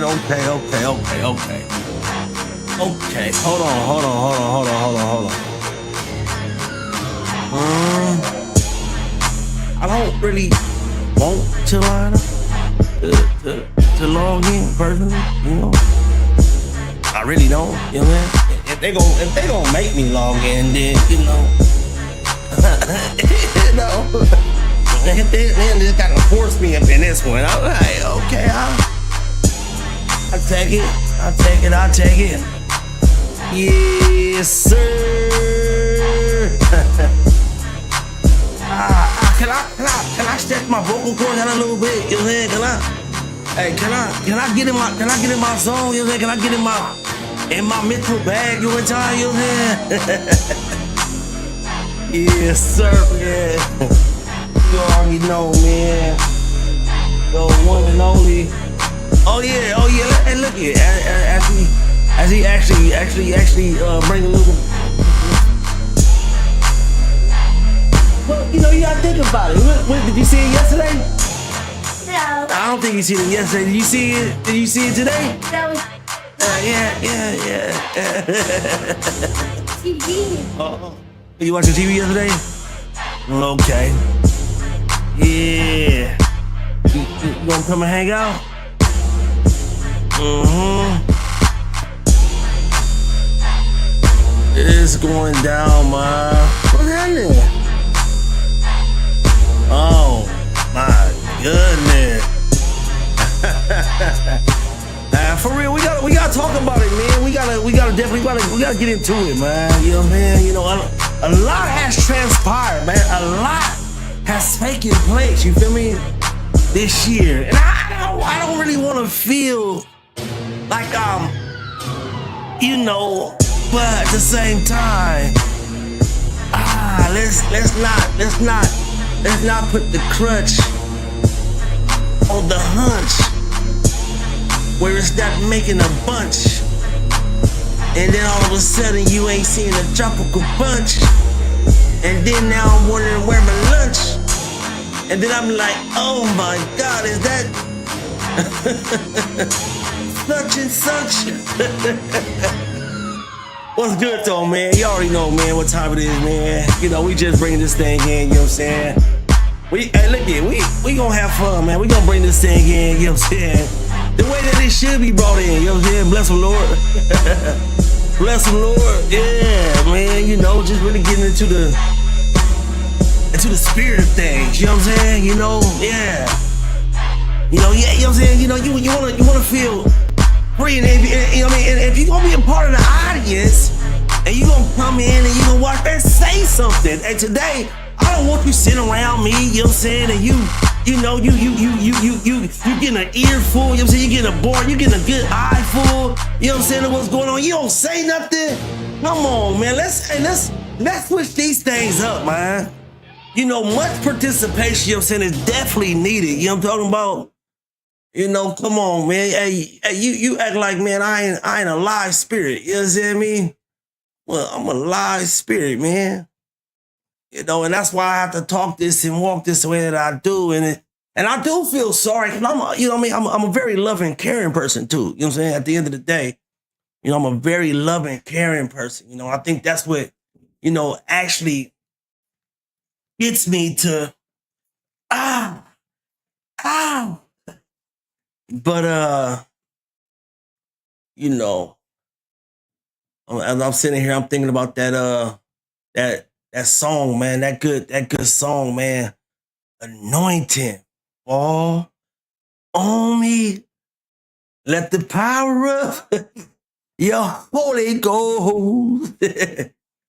right. Okay. Okay, hold on. I don't really want to line up to log in personally, you know. I really don't, you know what I mean? If they gonna make me log in, then you know, if they just gotta force me up in this one, I'm like, okay, I'll take it. Yes, sir. Can I stretch my vocal cords out a little bit? You know what I'm saying? Can I get in my zone? You know what I'm saying? Can I get in my mental bag? You know what I'm saying? Yes, sir, man. You already know, man. The one and only. Oh yeah. And look here, as he actually bring a little. Well, you know, you gotta think about it. What, did you see it yesterday? No. I don't think you seen it yesterday. Did you see it? Did you see it today? No. Yeah. TV. You watching TV yesterday? Okay. Yeah. You gonna come and hang out? It's going down, man. What's happening? Oh my goodness. For real, we gotta talk about it, man. We gotta get into it, man. You know what I'm saying? You know, a lot has transpired, man. A lot has taken place. You feel me? This year, and I don't really want to feel like you know, but at the same time, let's not put the crutch on the hunch where it's not making a bunch, and then all of a sudden you ain't seeing a tropical punch, and then now I'm wondering where my lunch, and then I'm like, oh my God, is that such and such? What's good though, man? You already know, man, what time it is, man. You know, we just bringing this thing in, you know what I'm saying? Hey, look here, we gonna have fun, man. We gonna bring this thing in, you know what I'm saying? The way that it should be brought in, you know what I'm saying? Bless the Lord. Bless the Lord. Yeah, man, you know, just really getting into the spirit of things, you know what I'm saying? You know, yeah. You know, yeah, you know what I'm saying? You know, you wanna feel free, and you know what I mean? And if you gonna be a part of the audience, and you gonna come in and you gonna watch and say something. And today, I don't want you sitting around me, you know what I'm saying? And you getting an earful, you know what I'm saying? You getting a board, you getting a good eye full, you know what I'm saying? What's going on? You don't say nothing. Come on, man. Let's switch these things up, man. You know, much participation, you know what I'm saying, is definitely needed. You know what I'm talking about? You know, come on, man. Hey, you act like, man, I ain't a live spirit. You know what I'm saying? Well, I'm a live spirit, man. You know, and that's why I have to talk this and walk this the way that I do. And I do feel sorry, because you know what I mean? I'm a very loving, caring person too. You know what I'm saying? At the end of the day, you know, I'm a very loving, caring person. You know, I think that's what, you know, actually gets me to, But, you know, as I'm sitting here, I'm thinking about that song, man, that good song, man. Anointing fall on me. Let the power of your Holy Ghost.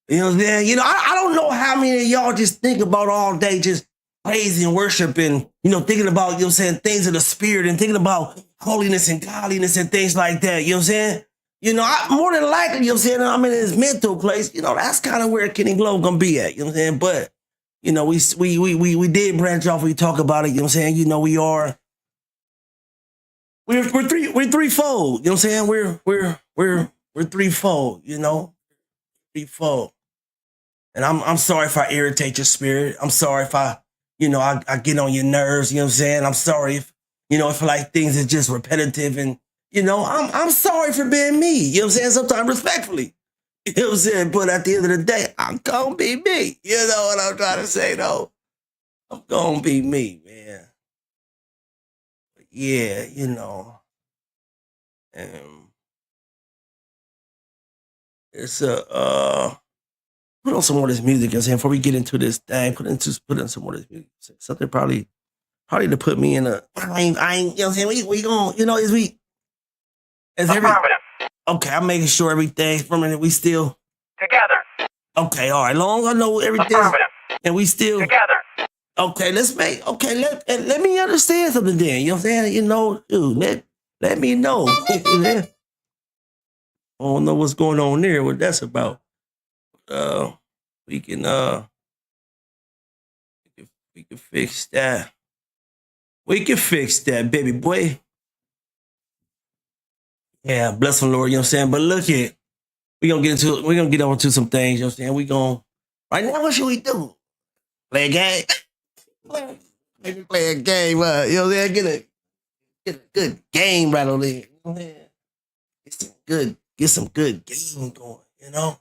You know what I'm saying? You know, I don't know how many of y'all just think about all day, just praising, worshiping, you know, thinking about, you know what I'm saying, things of the spirit, and thinking about holiness and godliness and things like that. You know what I'm saying? You know, more than likely, you know what I'm saying, I'm in this mental place. You know, that's kind of where Kenny Glow gonna be at. You know what I'm saying? But, you know, we did branch off. We talk about it. You know what I'm saying? You know, we're threefold. You know what I'm saying? We're threefold. You know, threefold. And I'm sorry if I irritate your spirit. I'm sorry if I get on your nerves. You know what I'm saying? I'm sorry if, you know, if like things are just repetitive and, You know, I'm sorry for being me. You know what I'm saying? Sometimes respectfully. You know what I'm saying? But at the end of the day, I'm gonna be me. You know what I'm trying to say though? I'm gonna be me, man. But yeah, you know. And it's a put on some more of this music, you know what I'm saying? Before we get into this thing, put in some more of this music. Something probably to put me in a I ain't you know what I'm saying? We going, you know, is every okay, I'm making sure everything for a minute we still Together. okay, all right. Long as I know everything and we still Together. okay, let me understand something then. You know what I'm saying? You know, dude, let me know. I don't know what's going on there, what that's about. Uh we can we can fix that. We can fix that, baby boy. Yeah, bless the Lord, you know what I'm saying? But look here, we're gonna get on to some things, you know what I'm saying? Right now, what should we do? Play a game? Play a game, you know what I'm saying? Get a good game rattled in. You know what I'm saying? Get some good game going, you know?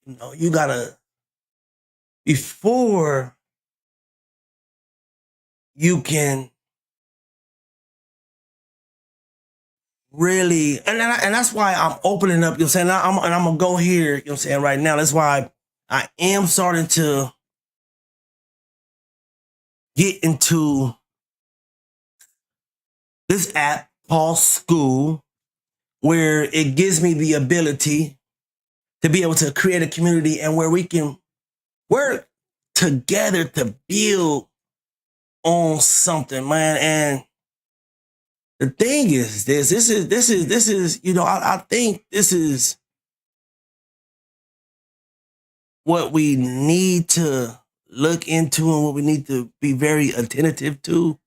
You know, you gotta before you can really and that's why I'm opening up, you know what I'm saying? I'm gonna go here, you know what I'm saying, right now. That's why I am starting to get into this app called School, where it gives me the ability to be able to create a community and where we can work together to build on something, man. And the thing is this is, you know, I think this is what we need to look into and what we need to be very attentive to.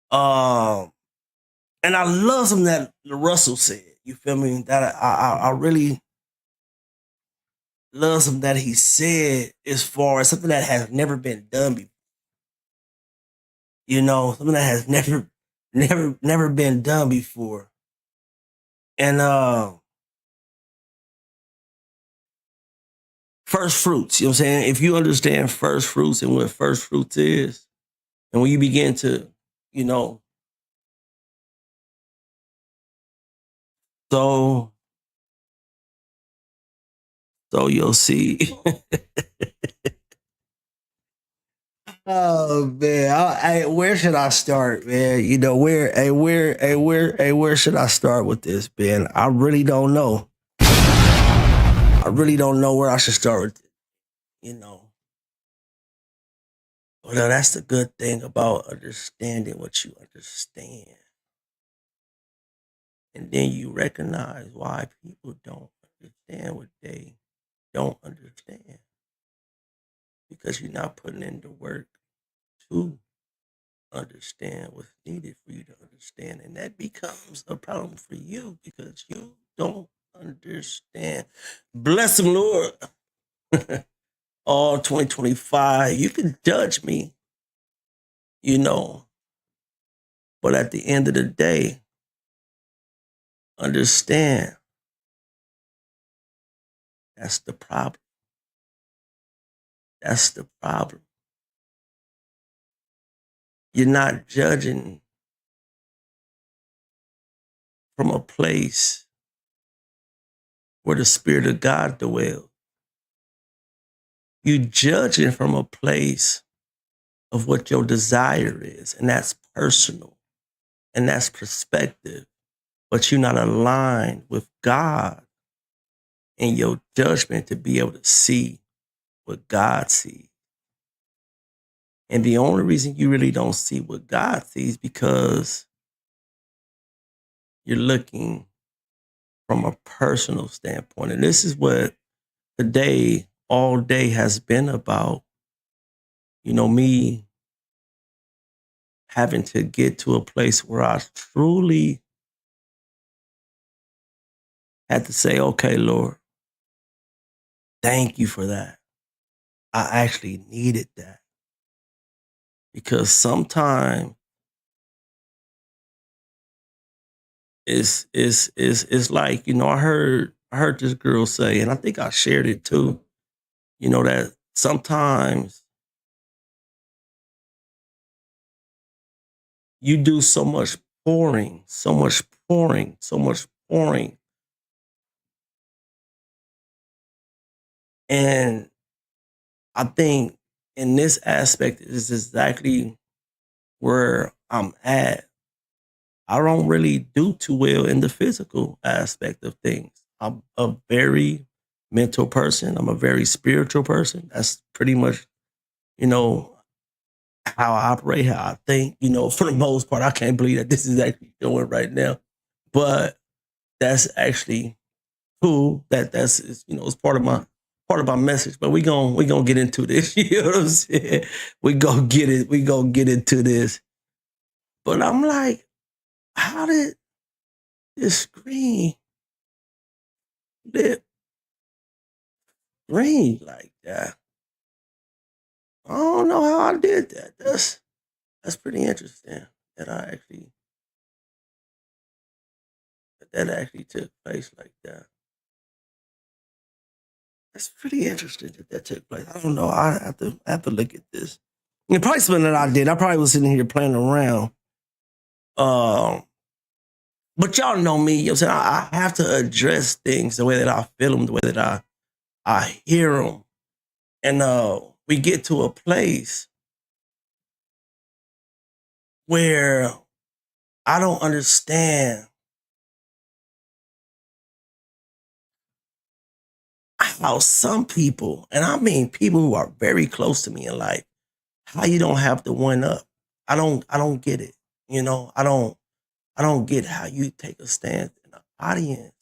Um, and I love something that Russell said. You feel me? That I really love something that he said as far as something that has never been done before. You know, something that has never been done before. And first fruits, you know what I'm saying? If you understand first fruits and what first fruits is, and when you begin to, you know, so you'll see. Oh man, where should I start, man? You know, where should I start with this, man? I really don't know. I really don't know where I should start with it, you know. But that's the good thing about understanding what you understand. And then you recognize why people don't understand what they don't understand. Because you're not putting in the work to understand what's needed for you to understand. And that becomes a problem for you because you don't understand. Bless him, Lord. All 2025. You can judge me, you know, but at the end of the day, understand that's the problem. That's the problem. You're not judging from a place where the Spirit of God dwells. You judging from a place of what your desire is, and that's personal, and that's perspective. But you're not aligned with God in your judgment to be able to see what God sees. And the only reason you really don't see what God sees because you're looking from a personal standpoint. And this is what today, all day has been about, you know, me having to get to a place where I truly had to say, okay, Lord, thank you for that. I actually needed that. Because sometimes it's like, I heard this girl say, and I think I shared it too, that sometimes you do so much pouring, so much pouring, so much pouring. And I think in this aspect is exactly where I'm at. I don't really do too well in the physical aspect of things. I'm a very mental person. I'm a very spiritual person. That's pretty much, you know, how I operate, how I think. For the most part, I can't believe that this is actually doing right now. But that's actually cool. It's part of my message. But we gonna get into this. You know what I'm saying? We gonna get it. We gonna get into this. But I'm like, how did this screen flip green like that? I don't know how I did that. That's pretty interesting. That I actually that actually took place like that. That's pretty interesting that took place. I don't know. I have to look at this. It probably something that I did. I probably was sitting here playing around. Um, but y'all know me. You know what I'm saying? I have to address things the way that I feel them, the way that I hear them, and we get to a place where I don't understand how some people, and I mean people who are very close to me in life, how you don't have to one up. I don't get it. I don't get how you take a stance in the audience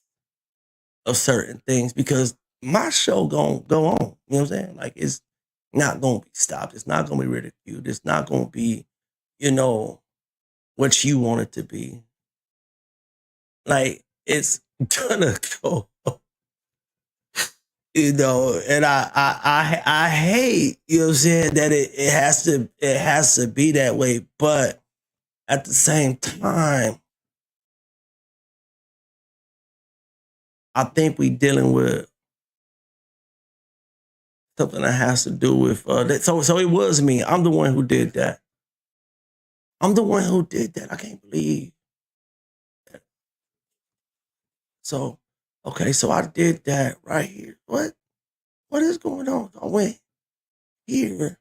of certain things because my show gonna go on. You know what I'm saying? Like it's not gonna be stopped. It's not gonna be ridiculed. It's not gonna be, you know, what you want it to be. Like it's gonna go, and I hate, you know what I'm saying, that it has to be that way. But at the same time, I think we dealing with something that has to do with that. So it was me. I'm the one who did that. I'm the one who did that. I can't believe. So okay, so I did that right here. What is going on? I went here.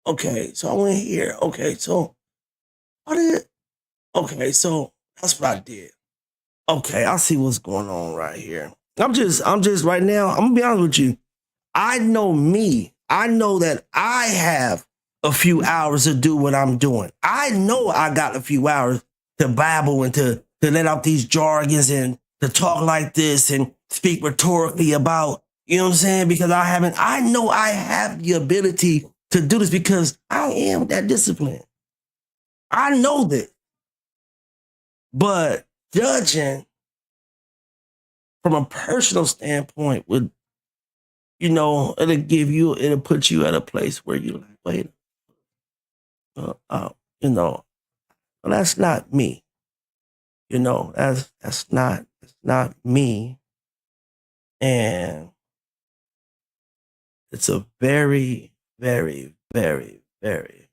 Okay, so I went here. Okay, so I did. Okay, so that's what I did. Okay, I see what's going on right here. I'm just right now. I'm gonna be honest with you. I know me. I know that I have a few hours to do what I'm doing. I know I got a few hours to babble and to let out these jargons and to talk like this and speak rhetorically about, you know what I'm saying? Because I know I have the ability to do this because I am that disciplined. I know that. But judging from a personal standpoint would, it'll put you at a place where you're like, wait, uh, uh, you know, well, that's not me. That's not me. And it's a very, very, very, very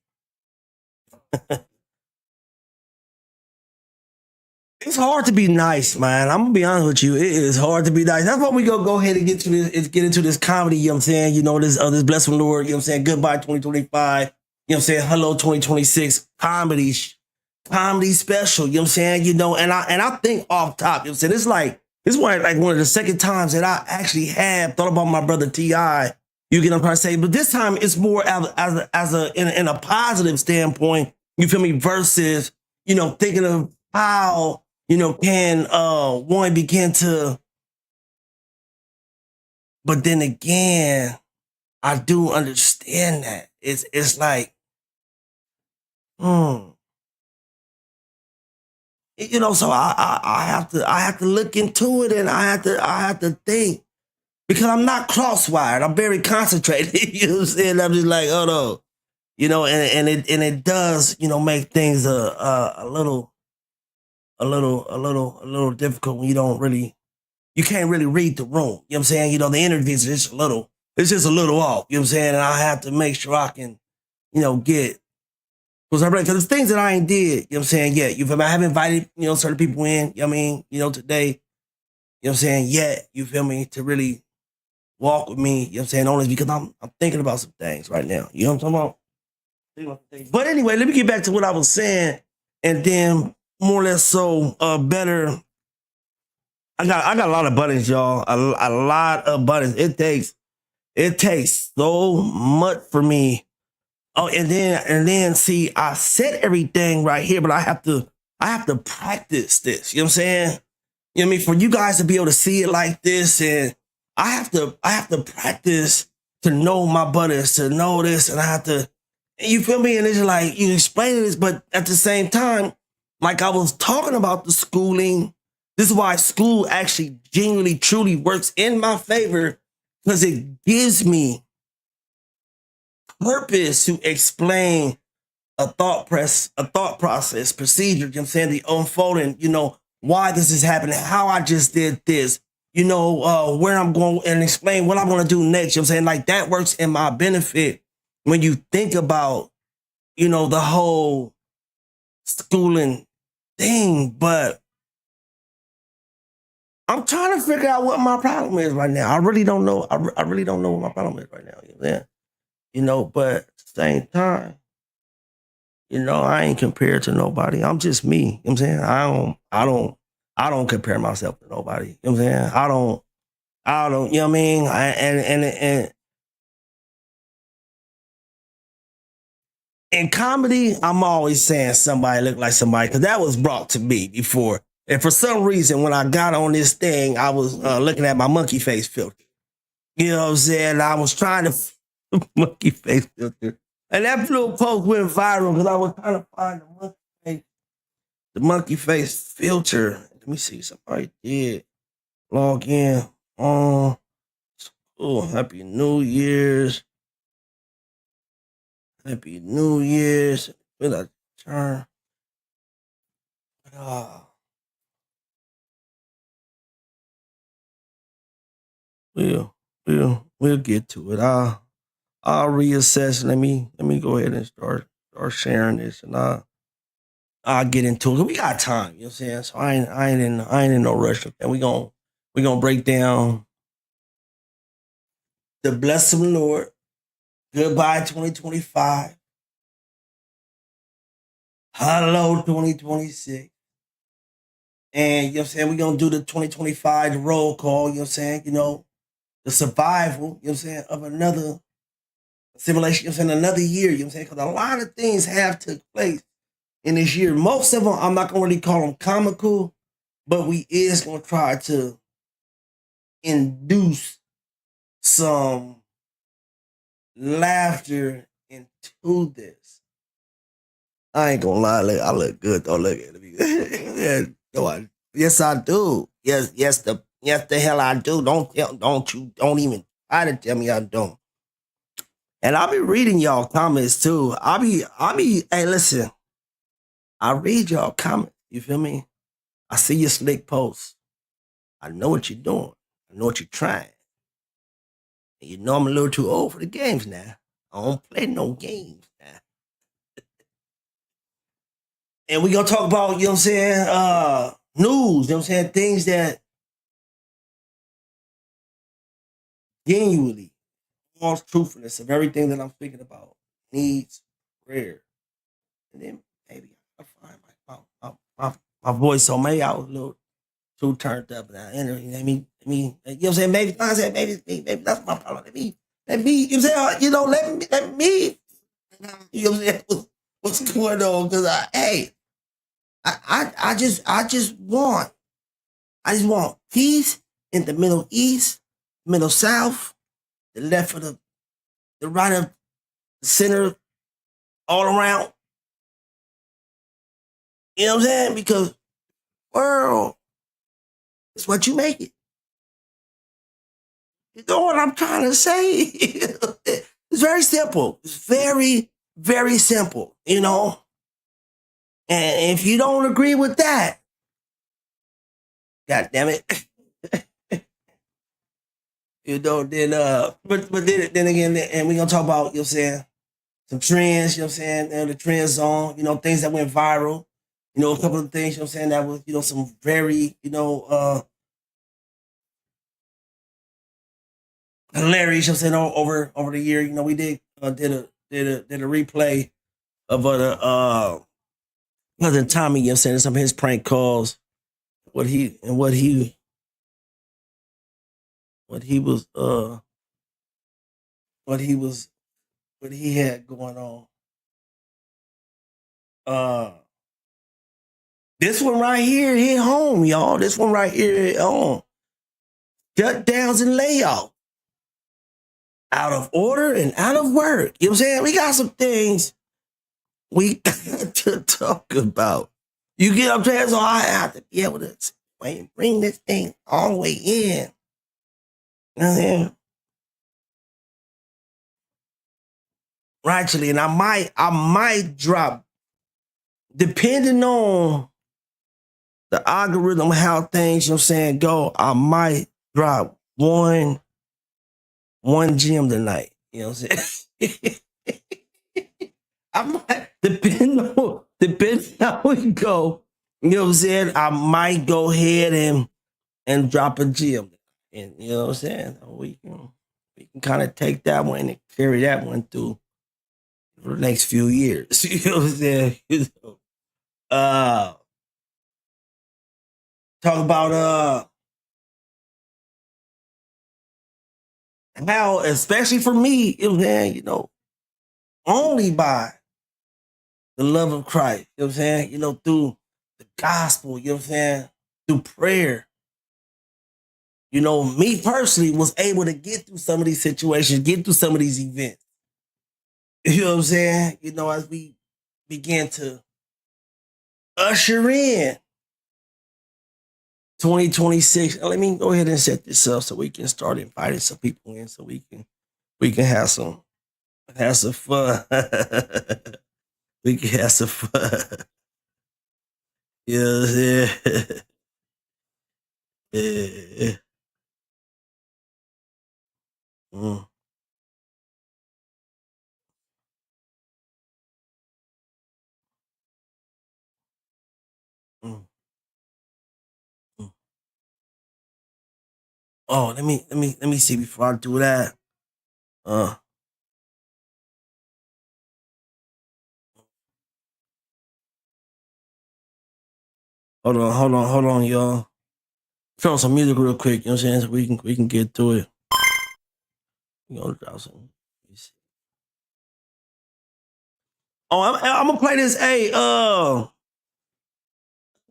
it's hard to be nice, man. I'm gonna be honest with you. It is hard to be nice. That's why we go ahead and get into this comedy, you know what I'm saying? This blessed from the Lord, you know what I'm saying? Goodbye 2025. You know what I'm saying? Hello 2026 comedy special, you know what I'm saying? And I think off top, you know what I'm saying? This is one of the second times that I actually have thought about my brother T.I. You get what I'm trying to say? But this time it's more in a positive standpoint, you feel me, versus, thinking of how, can one begin to, but then again, I do understand that. It's like, hmm. So I have to look into it and I have to think because I'm not crosswired. I'm very concentrated. You know what I'm saying? I'm just like, oh no. And it does, make things a little a little difficult when you can't really read the room. You know what I'm saying? You know, the interviews it's just a little off. You know what I'm saying? And I have to make sure I can, get because there's things that I ain't did. You know what I'm saying? Yeah, you feel me? I haven't invited certain people in. You know what I mean? Today. You know what I'm saying? Yet you feel me to really walk with me. You know what I'm saying? Only because I'm thinking about some things right now. You know what I'm talking about? But anyway, let me get back to what I was saying, and then more or less so better. I got a lot of buttons, y'all. A lot of buttons. It takes so much for me. Oh, and then see, I said everything right here, but I have to practice this. You know what I'm saying? You know what I mean? For you guys to be able to see it like this, and I have to practice to know my buttons, to know this, and I have to, you feel me? And it's like you explain this, but at the same time, like I was talking about the schooling, this is why school actually genuinely truly works in my favor because it gives me purpose to explain a thought process, procedure, you know what I'm saying? The unfolding, why this is happening, how I just did this, where I'm going and explain what I'm gonna do next. You know what I'm saying? Like that works in my benefit when you think about, the whole schooling thing. But I'm trying to figure out what my problem is right now. I really don't know. I really don't know what my problem is right now. You know what I'm saying? But at the same time, I ain't compared to nobody. I'm just me. You know what I'm saying? I don't compare myself to nobody. You know what I'm saying? I don't, you know what I mean? And in comedy, I'm always saying somebody look like somebody because that was brought to me before. And for some reason, when I got on this thing, I was looking at my monkey face filter. You know what I'm saying? I was trying to monkey face filter. And that little post went viral because I was trying to find the monkey face filter. Let me see. Somebody did log in on. Oh, Happy New Year's. Happy New Year's. Will I turn? Ah, we'll get to it. I'll reassess. Let me go ahead and start sharing this, and I'll get into it. We got time. You know what I'm saying? So I ain't in no rush. And we gonna break down the blessing of the Lord. Goodbye 2025. Hello 2026. And you know what I'm saying? We're gonna do the 2025 roll call, you know what I'm saying? The survival, you know what I'm saying, of another simulation, you know what I'm saying, another year, you know what I'm saying? Because a lot of things have took place in this year. Most of them, I'm not gonna really call them comical, but we is gonna try to induce some laughter into this. I ain't gonna lie, I look good though. Look at me. Yeah, yes, I do. Yes, the hell I do. Don't even try to tell me I don't. And I'll be reading y'all comments too. Hey, listen, I read y'all comments. You feel me? I see your slick posts. I know what you're doing. I know what you're trying. And you know I'm a little too old for the games now. I don't play no games now. And we gonna talk about, you know what I'm saying, news, you know what I'm saying, things that genuinely, false truthfulness of everything that I'm speaking about needs prayer. And then maybe I find my voice. So maybe I was a little too turned up now. And you know what I'm saying? Maybe I said maybe that's my problem. Let me, you know what I'm saying? Let me, you know what I'm saying? What's going on? Because I just want peace in the Middle East, Middle South, the left of the right of the center, all around. You know what I'm saying? Because world is what you make it. You know what I'm trying to say? It's very simple. It's very, very simple, And if you don't agree with that, God damn it. You know, then but then again, and we're gonna talk about, you know what I'm saying, some trends, you know what I'm saying, and the trend zone, you know, things that went viral, you know, a couple of things, you know what I'm saying, that was, you know, some very, you know, hilarious, you know what I'm saying, over the year. You know, we did a replay of cousin Tommy, you know what I'm saying, some of his prank calls, what he and what he was what he was what he had going on. Uh this one right here hit home, y'all. This one right here hit home. Shutdowns and layoffs. Out of order and out of work. You know what I'm saying? We got some things we got to talk about. You get what I'm saying? So I have to be able to bring this thing all the way in. You know what I'm saying? Rightly, and I might drop, depending on the algorithm, how things, you know what I'm saying, go, I might drop one gem tonight. You know what I'm saying? I might, depending how we go, you know what I'm saying, I might go ahead and drop a gem. And you know what I'm saying? We can kind of take that one and carry that one through for the next few years. You know what I'm saying? You know, talk about how, especially for me, you know what I'm saying, you know, only by the love of Christ, you know what I'm saying, you know, through the gospel, you know what I'm saying, through prayer. You know, me personally was able to get through some of these situations, get through some of these events. You know what I'm saying? You know, as we begin to usher in 2026. Let me go ahead and set this up so we can start inviting some people in, so we can have some fun. We can have some fun. You know what I'm saying? Yeah. Mm, mm, mm. Oh, let me see before I do that. Uh, hold on, y'all. Turn on some music real quick. You know what I'm saying? So we can get through it. We gonna drop some. Let me see. Oh, I'm gonna play this. Hey, no.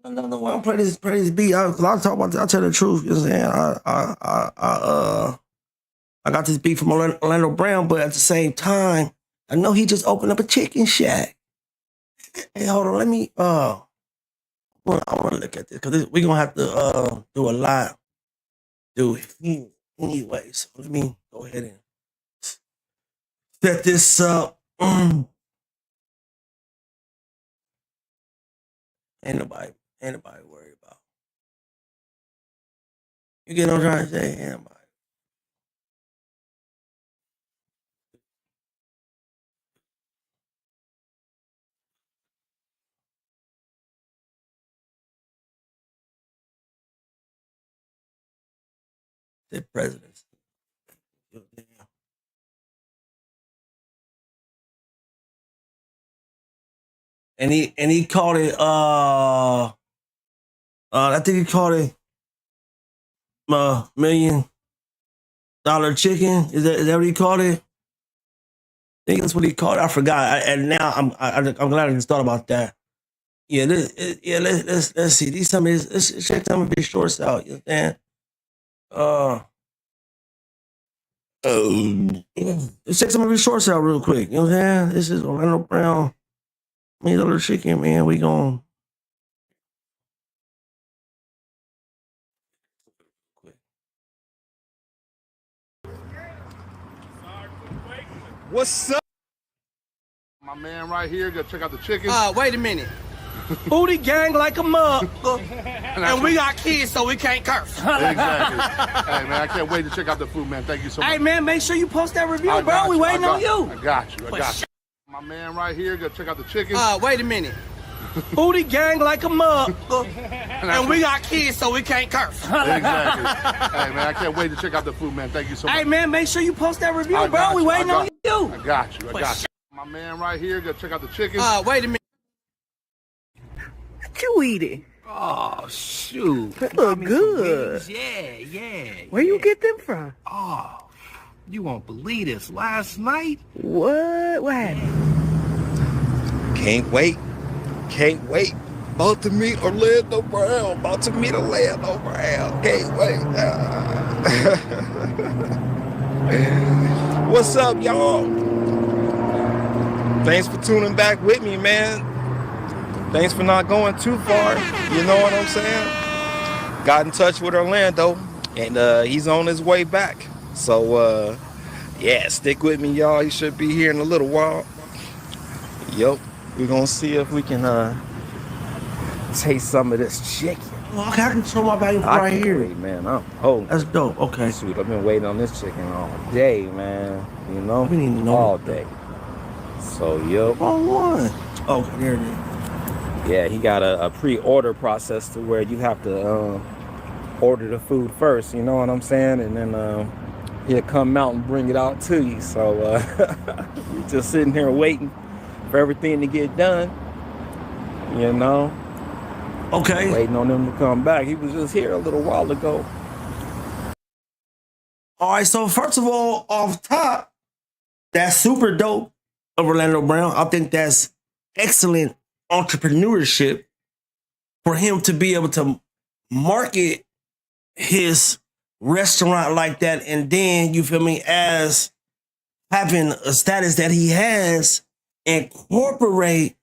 I'm play this beat. I talk about. I tell the truth. You know what I'm saying? I got this beat from Orlando Brown, but at the same time, I know he just opened up a chicken shack. Hey, hold on. Let me. I want to look at this because we're gonna have to do a lot. Do it anyway. So let me go ahead and set this up. Ain't nobody, ain't nobody worried about. You get what I'm trying to say? Ain't nobody. The presidents. And he called it I think he called it $1 million chicken. Is that what he called it? I think that's what he called it. I forgot. And now I'm glad I just thought about that. Yeah, let's see. These some of his let's check some of his shorts out. You know what I'm saying? Uh let's check some of his shorts out real quick. You know what I'm saying? This is Orlando Brown. $1 million chicken, man. We going quick. What's up? My man right here, go check out the chicken. Wait a minute. Booty gang like a mug. And we got kids, so we can't curse. Exactly. Hey, man, I can't wait to check out the food, man. Thank you so much. Hey, man, make sure you post that review, I bro. got We you, waiting on you. I got you. My man right here, go check out the chicken. Wait a minute. Booty gang like a mug. And we got kids, so we can't curse. Exactly. Hey, man, I can't wait to check out the food, man. Thank you so much. Hey, man, make sure you post that review, I bro. got We you, waiting on you. I got you. My man right here, go check out the chicken. Wait a minute. You eat it. Oh, shoot. That look good. Yeah. Where you get them from? Oh, you won't believe this. Last night? What? What happened? Can't wait. About to meet Orlando Brown. Can't wait. What's up, y'all? Thanks for tuning back with me, man. Thanks for not going too far. You know what I'm saying? Got in touch with Orlando, and he's on his way back. So, yeah, stick with me, y'all. He should be here in a little while. Yup. We're gonna see if we can taste some of this chicken. Okay, I can show my value right here. Wait, man. Oh, That's dope. Okay. sweet. I've been waiting on this chicken all day, man. You know, We need to know. all day. So, yup. Wrong one. Okay, there it is. Yeah, he got a pre-order process to where you have to order the food first. You know what I'm saying? And then he'll come out and bring it out to you. So we're just sitting here waiting for everything to get done. You know, Okay. waiting on him to come back. He was just here a little while ago. All right, so first of all, off top, that's super dope of Orlando Brown. I think that's excellent entrepreneurship for him to be able to market his restaurant like that, and then, you feel me, as having a status that he has, incorporate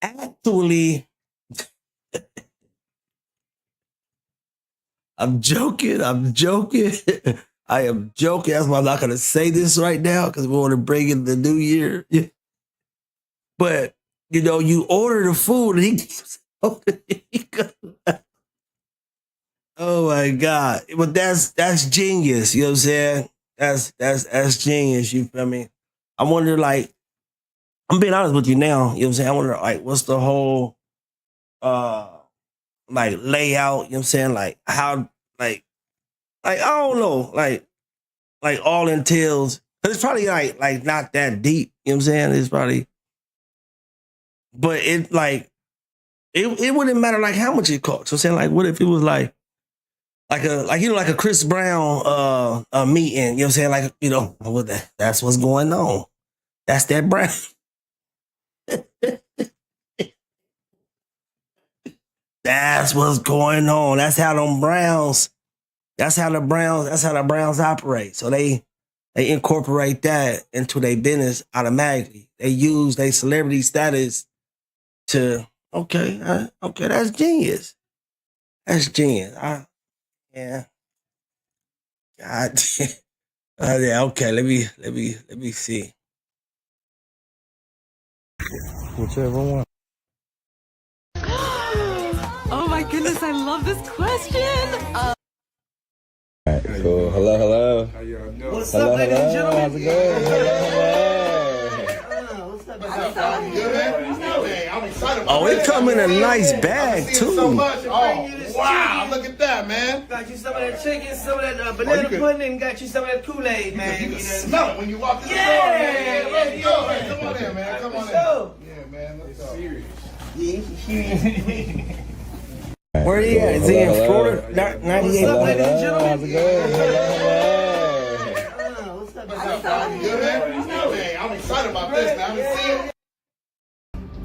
actually I'm joking. I am joking. That's why I'm not gonna say this right now, because we want to bring in the new year. But you know, you order the food and he keeps oh my God. But that's genius, you know what I'm saying? That's genius, you feel me? I wonder, like, I'm being honest with you now, you know what I'm saying? I wonder, like, what's the whole like layout, you know what I'm saying? Like how, like I don't know, like all entails. But it's probably like not that deep, you know what I'm saying? It's probably, but it like it wouldn't matter like how much it costs. So I'm saying, like, what if it was like a Chris Brown meeting, you know what I'm saying? Like, you know, well, that's what's going on. That's that Brown. That's what's going on. That's how the Browns operate. So they incorporate that into their business automatically. They use their celebrity status to okay, that's genius. That's genius. Yeah. God. Yeah, okay, let me see. Whichever one. Oh my goodness, I love this question. All right, cool. Hello. What's up, ladies and gentlemen? How's it going? What's up, I'm excited. Oh, it come in a nice bag too. So much. Oh, wow. Look at that, man. Got you some of that chicken, some of that banana pudding, and got you some of that Kool-Aid, man. You can smell it when you walk in the door, man. Let's go, man. Come on in, man. Come on in. Yeah, man. Let's go. Where he at? Is he in Florida? 98. Hello. How's it going? What's up, Good, man? Hey, I'm excited about this, man. I haven't seen it.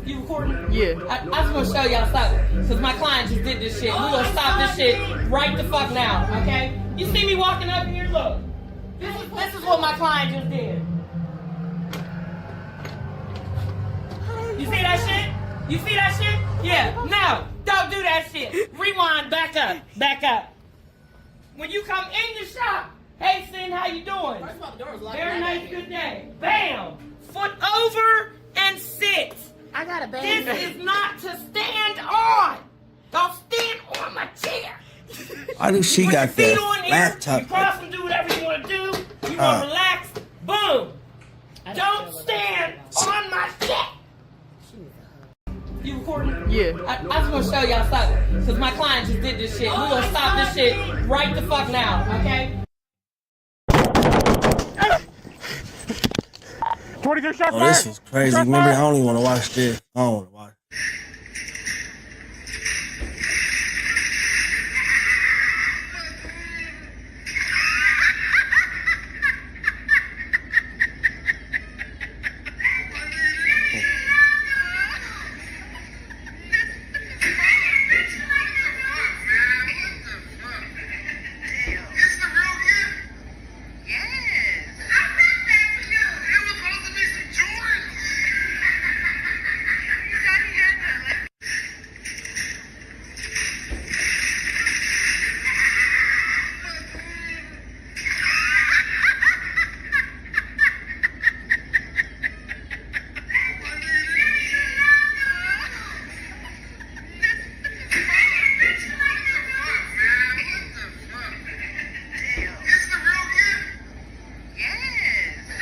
You recording? Yeah. I just want to show y'all something. Because my client just did this shit. We're going to stop this shit right the fuck now, okay? You see me walking up here? Look. This is what my client just did. You see that shit? You see that shit? Yeah. No. Don't do that shit. Rewind. Back up. When you come in the shop, hey, Sin, how you doing? Very nice, good day. Bam. Foot over and sit. I got a baby. This is not to stand on. Don't stand on my chair. Why do she Put got your feet that on here. laptop? You cross and do whatever you want to do. You want to relax. Boom. Don't stand on my chair. You recording? Yeah. I just want to show y'all something. Because my client just did this shit. We're going to stop this shit right the fuck now, okay? 22 shot Oh, this was crazy. Remember, I don't even want to watch this. I don't want to watch.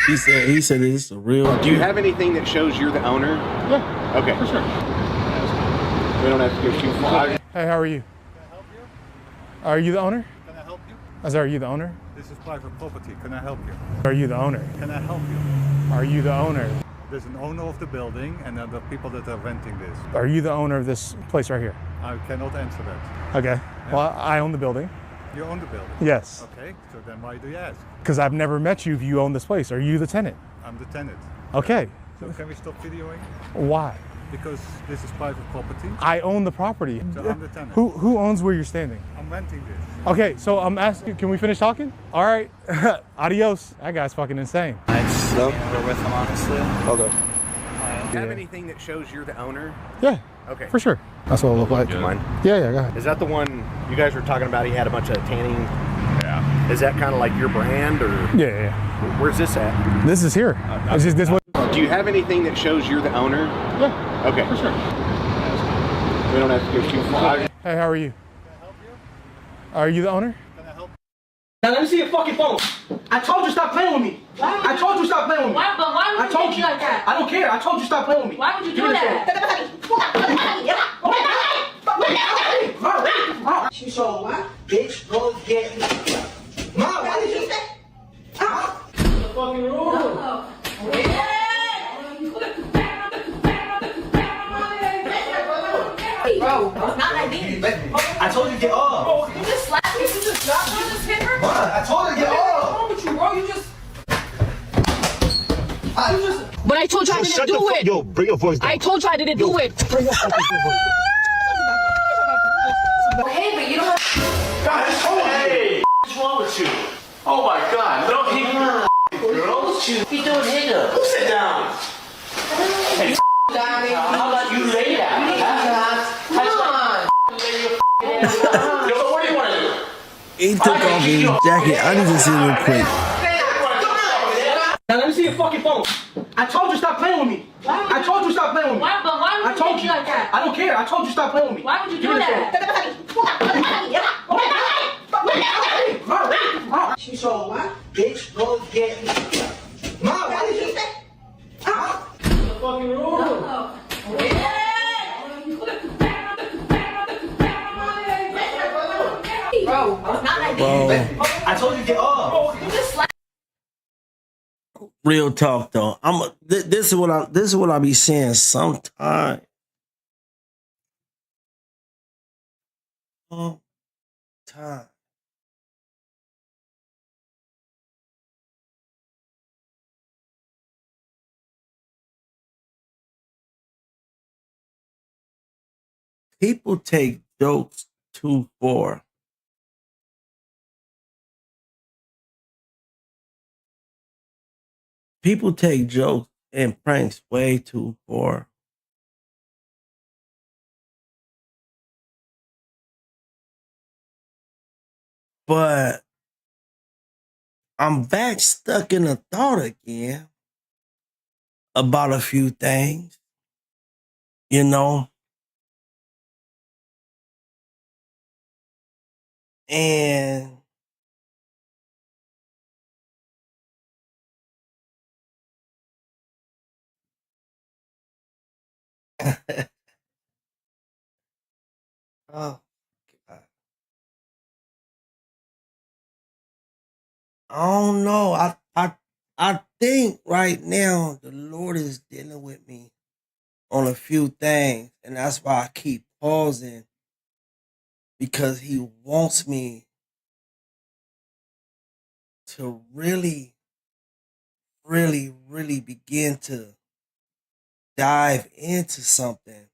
He said it's a real. Do you have anything that shows you're the owner? Yeah. Okay. For sure. We don't have to go too far. Hey, how are you? Can I help you? Are you the owner? Can I help you? I said, are you the owner? This is private property. Can I help you? Are you the owner? Can I help you? Are you the owner? There's an owner of the building and then the people that are renting this. Are you the owner of this place right here? I cannot answer that. Okay. Well, I own the building. You own the building? Yes. Okay, so then why do you ask? Because I've never met you if you own this place. Are you the tenant? I'm the tenant. Okay. So can we stop videoing? Why? Because this is private property. I own the property. So I'm the tenant. Who owns where you're standing? I'm renting this. Okay, so I'm asking, can we finish talking? All right. Adios. That guy's fucking insane. No. We're with them, honestly. Okay. Do you have anything that shows you're the owner? Yeah. Okay. For sure. That's what it looked like. Mine. Yeah, go ahead. Is that the one you guys were talking about? He had a bunch of tanning. Yeah. Is that kind of like your brand or? Yeah. Where's this at? This is here. It's just this one. Do you have anything that shows you're the owner? Yeah. Okay. For sure. We don't have to go too far. Hey, how are you? Can I help you? Are you the owner? Can I help you? Now let me see your fucking phone. I told you stop playing with me. I told you stop playing with me. Why would I told you you. do like that? I don't care. I told you stop playing with me. Why would you Give do me the that? phone. She saw what? Bitch, go get me. Mom, what did you say? The fucking rule. Bro, not like this. I told you to get off. You just slapped me. You just dropped me. You just hit her. Mom, I told her to get What's off. wrong with you, bro? You just. But I told you I didn't do it. Yo, bring your voice down. I told you I didn't do it. Bring your fucking voice Hey, but you don't have. Guys, hey, what's wrong with you? Oh my God, no, girls. He's doing hiccup. Go sit down. Hey, how about you lay down? Come on. Yo, what do you want to do? He took off his jacket. I need to see real quick. Now let me see your fucking phone. I told you stop playing with me. I told you stop playing with me. Why I would told you do you. like that? I don't care. I told you stop playing with me. Why would you Give do me the that? phone. She saw what? Bitch, go get me. Mom, what did you say? The fucking rule. Bro, not like Bro, this. I told you to get off. You just slapped. real talk though. This is what I be saying sometimes. Time. People take jokes too far. People take jokes and pranks way too far. But I'm back stuck in a thought again about a few things. you know? And oh, God. I don't know. I think right now the Lord is dealing with me on a few things, and that's why I keep pausing because He wants me to really, really, really begin to dive into something.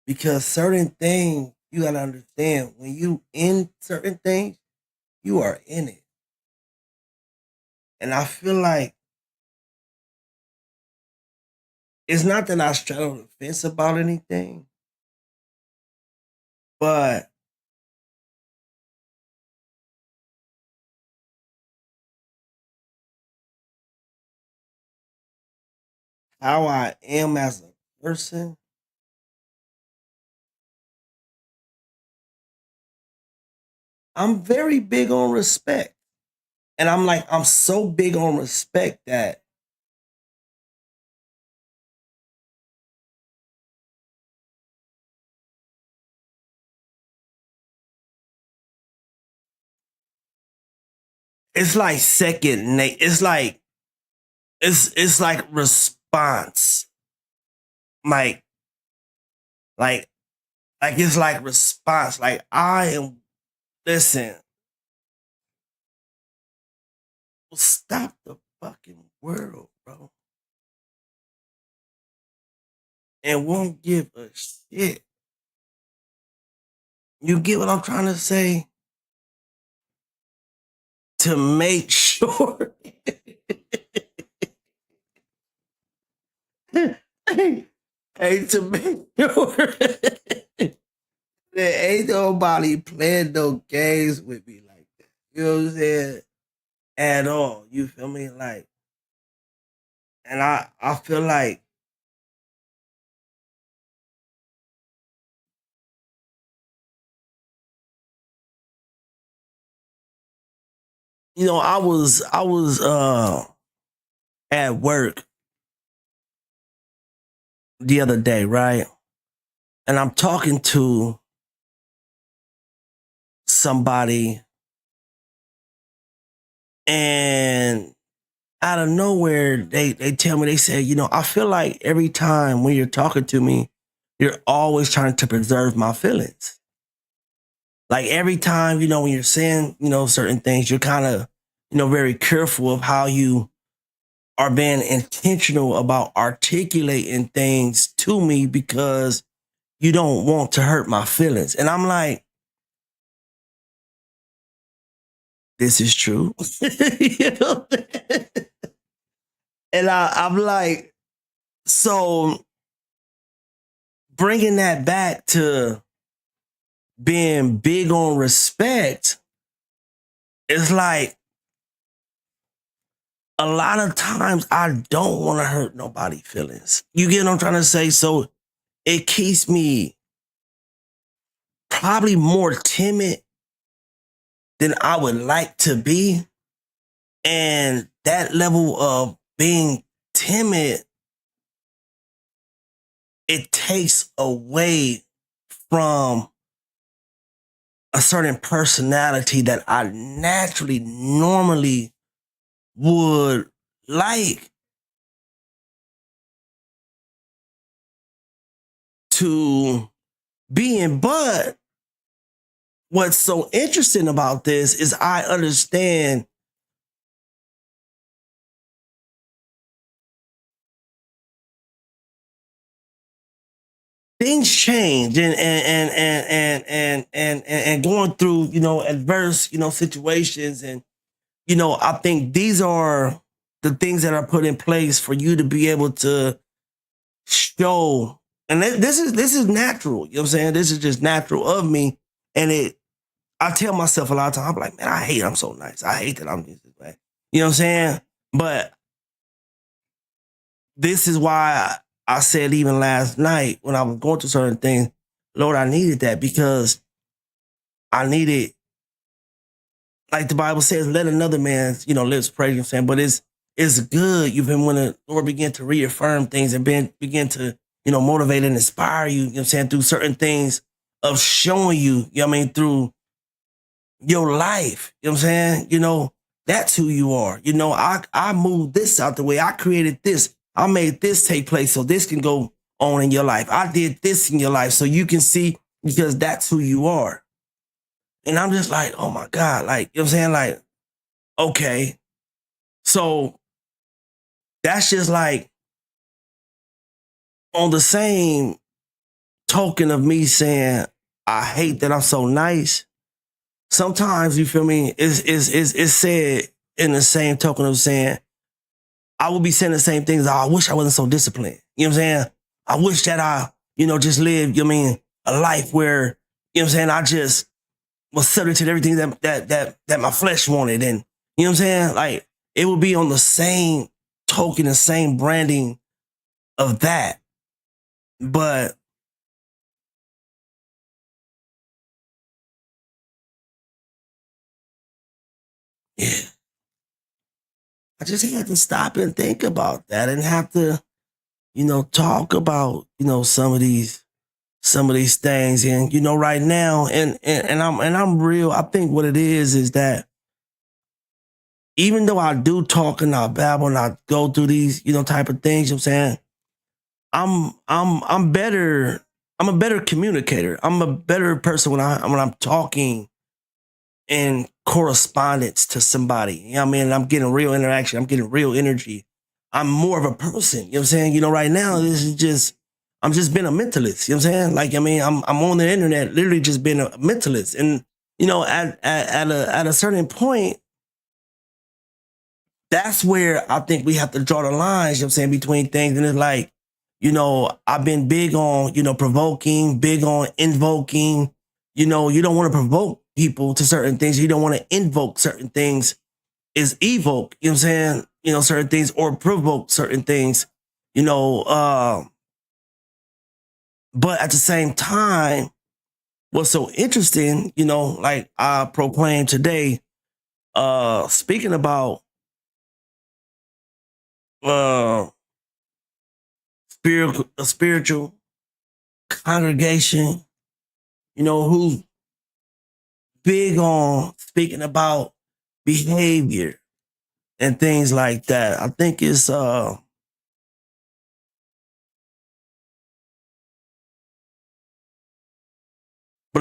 Because certain things you gotta understand when you in certain things, you are in it. And I feel like it's not that I straddle the fence about anything, but how I am as a person, I'm very big on respect. And I'm so big on respect that it's like second nature. It's like response. Like like it's like response. Like I am listen, stop the fucking world, bro. And won't give a shit. You get what I'm trying to say? To make sure. hey, to make sure that ain't nobody playing no games with me like that. You know what I'm saying? At all. You feel me? Like, and I feel like, I was at work the other day, right? And I'm talking to somebody, and out of nowhere, they tell me, they say, I feel like every time when you're talking to me, you're always trying to preserve my feelings. Like every time, when you're saying, certain things, you're kind of, very careful of how you are being intentional about articulating things to me because you don't want to hurt my feelings. And I'm like, this is true. You know? And I'm like, so bringing that back to being big on respect, it's like a lot of times I don't want to hurt nobody's feelings. You get what I'm trying to say? So it keeps me probably more timid than I would like to be. And that level of being timid, it takes away from a certain personality that I naturally, normally would like to be in. But what's so interesting about this is I understand things change and going through, adverse, situations. And, I think these are the things that are put in place for you to be able to show. And this is natural. You know what I'm saying? This is just natural of me. And I tell myself a lot of times, I'm like, man, I hate I'm so nice. I hate that I'm this way. You know what I'm saying? But this is why I said even last night when I was going through certain things, Lord, I needed that because I needed, like the Bible says, let another man's, lips praise you, saying, but it's good. You've been when the Lord begin to reaffirm things and begin to, motivate and inspire you, through certain things of showing you, through your life, that's who you are. I moved this out the way. I created this. I made this take place so this can go on in your life. I did this in your life so you can see because that's who you are. And I'm just like, oh my God, like, like, okay. So that's just like on the same token of me saying, I hate that I'm so nice. Sometimes, you feel me, it's said in the same token of saying, I will be saying the same things. I wish I wasn't so disciplined. You know what I'm saying? I wish that I, just lived, a life where, I just was subject to everything that my flesh wanted. And, you know what I'm saying? Like, it would be on the same token, the same branding of that. But yeah, I just had to stop and think about that and have to, talk about, some of these things. And, right now, and I'm real. I think what it is that even though I do talk and I babble and I go through these, type of things, I'm saying, I'm better. I'm a better communicator. I'm a better person when I'm talking in correspondence to somebody. You know what I mean? I'm getting real interaction. I'm getting real energy. I'm more of a person. You know what I'm saying? Right now, I'm just being a mentalist. You know what I'm saying? Like, I'm on the internet, literally just being a mentalist. And, at a certain point, that's where I think we have to draw the lines, you know what I'm saying, between things. And it's like, I've been big on, provoking, big on invoking. You don't want to provoke people to certain things. You don't want to invoke certain things. Is evoke, you know what I'm saying? Certain things or provoke certain things, but at the same time, what's so interesting, like I proclaimed today, speaking about a spiritual congregation, who's big on speaking about behavior and things like that. I think it's but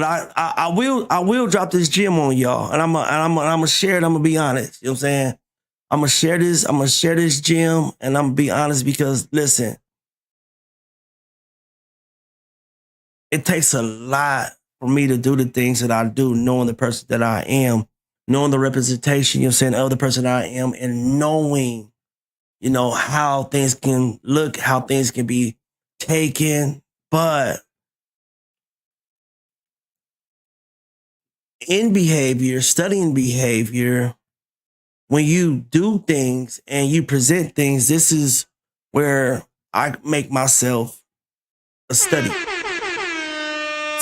I will drop this gem on y'all, and I'm gonna share it. I'm gonna be honest. You know what I'm saying? I'm gonna share this gem, and I'm gonna be honest because listen, it takes a lot for me to do the things that I do, knowing the person that I am, knowing the representation, you know what I'm saying, of the person I am, and knowing, how things can look, how things can be taken. But in behavior, studying behavior, when you do things and you present things, this is where I make myself a study.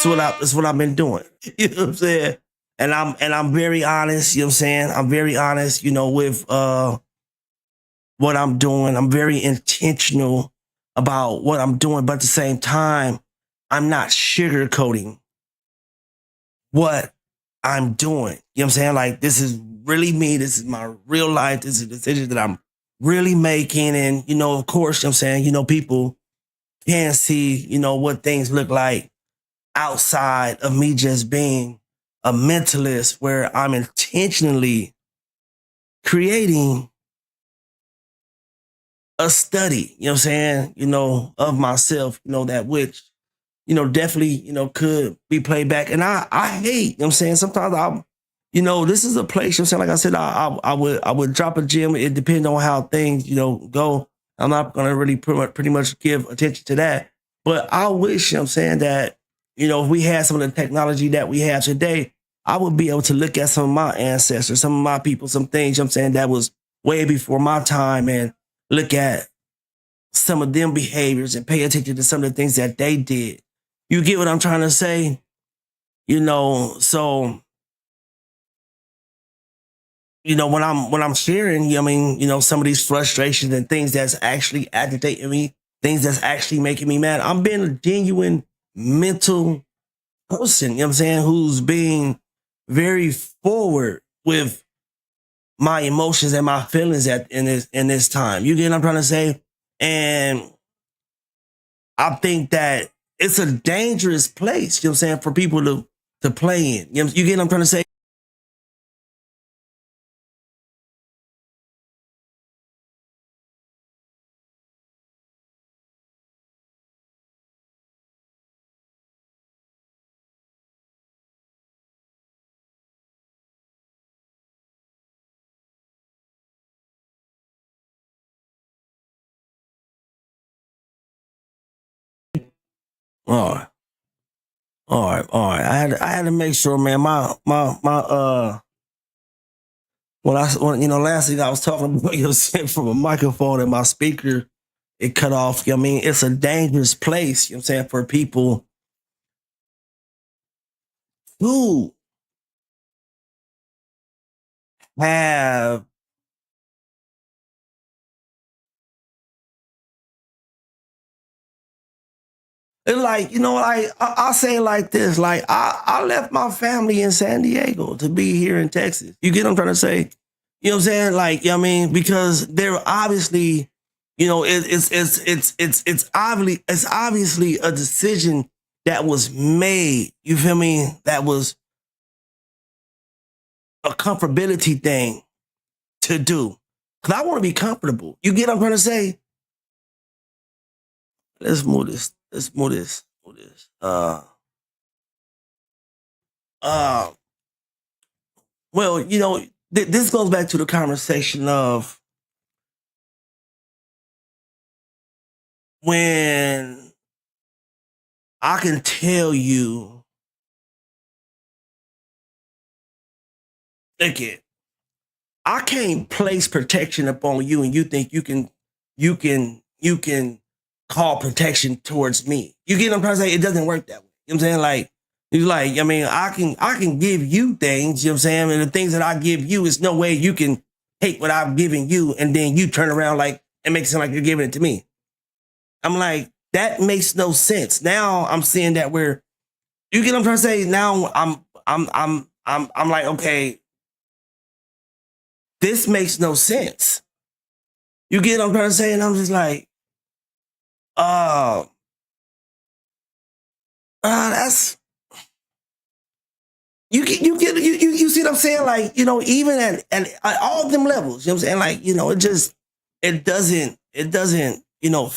That's what I've been doing. You know what I'm saying? And I'm very honest, you know what I'm saying? I'm very honest, with what I'm doing. I'm very intentional about what I'm doing, but at the same time, I'm not sugarcoating what I'm doing. You know what I'm saying? Like, this is really me. This is my real life. This is a decision that I'm really making. And, of course, you know what I'm saying, people can see, what things look like outside of me just being a mentalist, where I'm intentionally creating a study, you know what I'm saying, of myself, that which, definitely, could be played back. And I hate, you know what I'm saying, sometimes this is a place, you know what I'm saying, like I said, I would drop a gem. It depends on how things, go. I'm not going to really pretty much give attention to that. But I wish, you know what I'm saying, that, if we had some of the technology that we have today, I would be able to look at some of my ancestors, some of my people, some things, you know what I'm saying, that was way before my time, and look at some of them behaviors and pay attention to some of the things that they did. You get what I'm trying to say? You know, so you know, when I'm sharing, I mean, you know, some of these frustrations and things that's actually agitating me, things that's actually making me mad. I'm being a genuine mental person, you know what I'm saying, who's being very forward with my emotions and my feelings in this time. You get what I'm trying to say? And I think that it's a dangerous place, you know what I'm saying, for people to play in. You get what I'm trying to say? All right. All right. I had to make sure, man. My when you know, last week I was talking about, you know, from a microphone and my speaker, it cut off. I mean, it's a dangerous place, you know what I'm saying, for people who have it's like, you know, like I'll say it like this, like I left my family in San Diego to be here in Texas. You get what I'm trying to say? You know what I'm saying? Like, I mean, because they're obviously, you know, it's obviously a decision that was made. You feel me? That was a comfortability thing to do. Cause I want to be comfortable. You get what I'm trying to say? Let's move this. Let's move this. Move this. Well, you know, this goes back to the conversation of when I can tell you, again, I can't place protection upon you and you think you can call protection towards me. You get what I'm trying to say? It doesn't work that way. You know what I'm saying? Like, he's like, I mean, I can give you things, you know what I'm saying? And the things that I give you is no way you can take what I've given you and then you turn around like and make it sound like you're giving it to me. I'm like, that makes no sense. Now I'm seeing that where you get what I'm trying to say? Now I'm like, okay, this makes no sense. You get what I'm trying to say? And I'm just like, that's you see what I'm saying? Like, you know, even at all of them levels, you know what I'm saying? Like, you know, it doesn't, you know,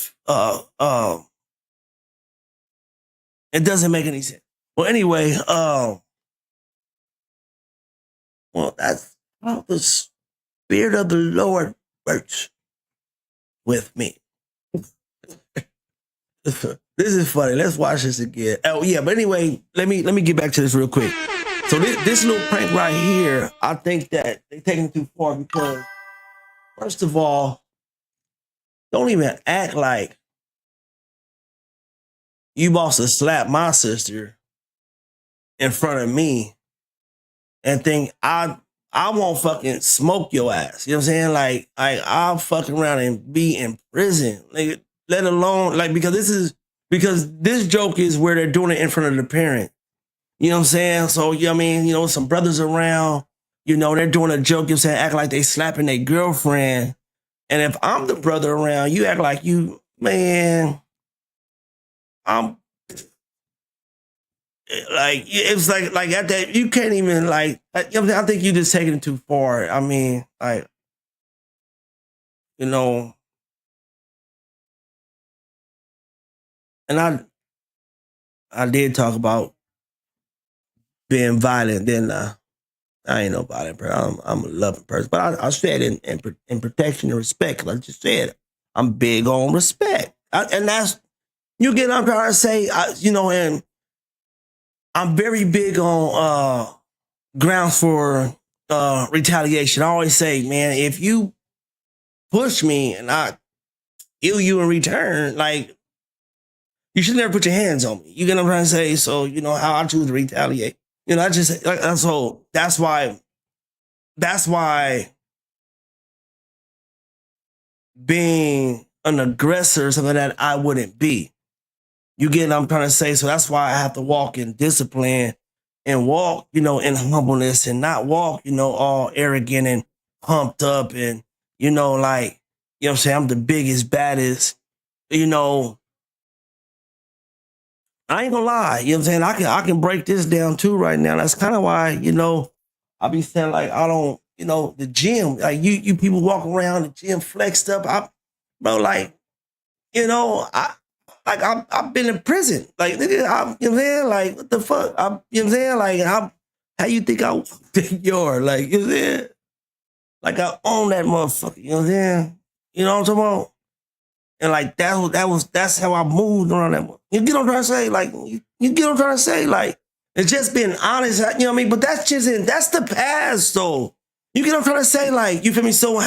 it doesn't make any sense. Well, anyway, well, that's how the Spirit of the Lord works with me. This is funny. Let's watch this again. Oh yeah, but anyway, let me get back to this real quick. So this little prank right here, I think that they're taking it too far because, first of all, don't even act like you boss to slap my sister in front of me and think I won't fucking smoke your ass. You know what I'm saying? Like I'll fuck around and be in prison. Like, let alone like because this joke is where they're doing it in front of the parent. You know what I'm saying? So, I mean, you know, some brothers around, you know, they're doing a joke, you know what I'm saying, act like they slapping their girlfriend. And if I'm the brother around, you act like you, man, I'm like, it's like at that, you can't even like, you know, I think you just taking it too far. I mean, like, you know, and I did talk about being violent, then I ain't no violent person. I'm a loving person. But I said in protection and respect, like I just said, I'm big on respect. And that's, you get what I'm trying to say, you know, and I'm very big on grounds for retaliation. I always say, man, if you push me and I ill you in return, like, you should never put your hands on me. You get what I'm trying to say? So, you know, how I choose to retaliate. You know, I just, like, so that's why being an aggressor is something that I wouldn't be. You get what I'm trying to say? So that's why I have to walk in discipline and walk, you know, in humbleness and not walk, you know, all arrogant and pumped up and, you know, like, you know what I'm saying? I'm the biggest, baddest, you know. I ain't gonna lie, you know what I'm saying? I can break this down too right now. That's kind of why, you know, I be saying like I don't, you know, the gym, like you people walk around the gym flexed up. Bro, like, you know, I've been in prison. Like, nigga, you know what I'm saying? Like, what the fuck? You know what I'm saying? Like, how you think I walked in yard? Like, you know what I'm saying? Like, I own that motherfucker, you know what I'm saying? You know what I'm talking about? And like that's how I moved around that. You get what I'm trying to say? Like you get what I'm trying to say? Like it's just being honest, you know what I mean? But that's the past though. You get what I'm trying to say? Like, you feel me? So